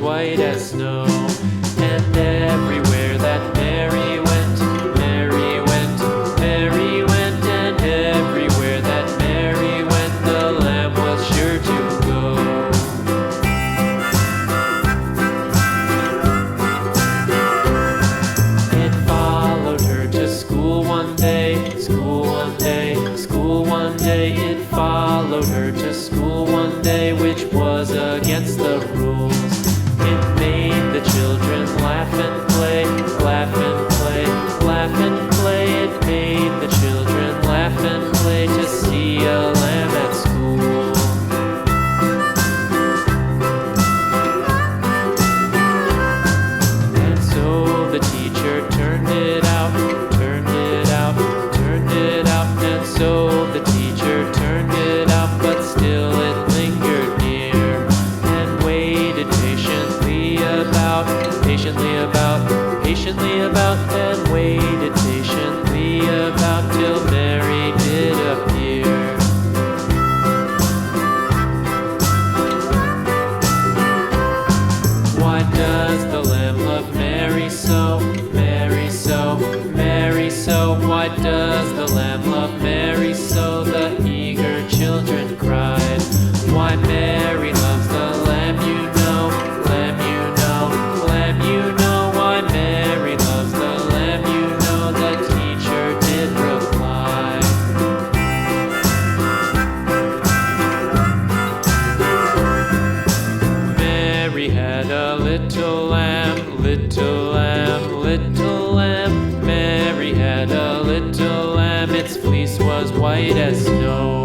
white as snow. And everywhere that Mary went, Mary went, Mary went, and everywhere that Mary went, the lamb was sure to go. It followed her to school one day, school one day, school one day. It followed her to school one day, which was against the rules. It made the children laugh and play, laugh and play, laugh and play. It made the children laugh and play to see a lamb at school. And so the teacher turned it out, turned it out, turned it out. And so the teacher turned it out, but still it lingered near and waited patiently about, patiently about, and waited patiently about till Mary did appear. Why does the lamb love Mary so, Mary so, Mary so? Why does the lamb love Mary so? The eager children cried. Why Mary loves the lamb, you know, lamb, you know, lamb, you know. Why Mary loves the lamb, you know, the teacher did reply. Mary had a little lamb, little lamb, little lamb. Mary had a little lamb, its fleece was white as snow.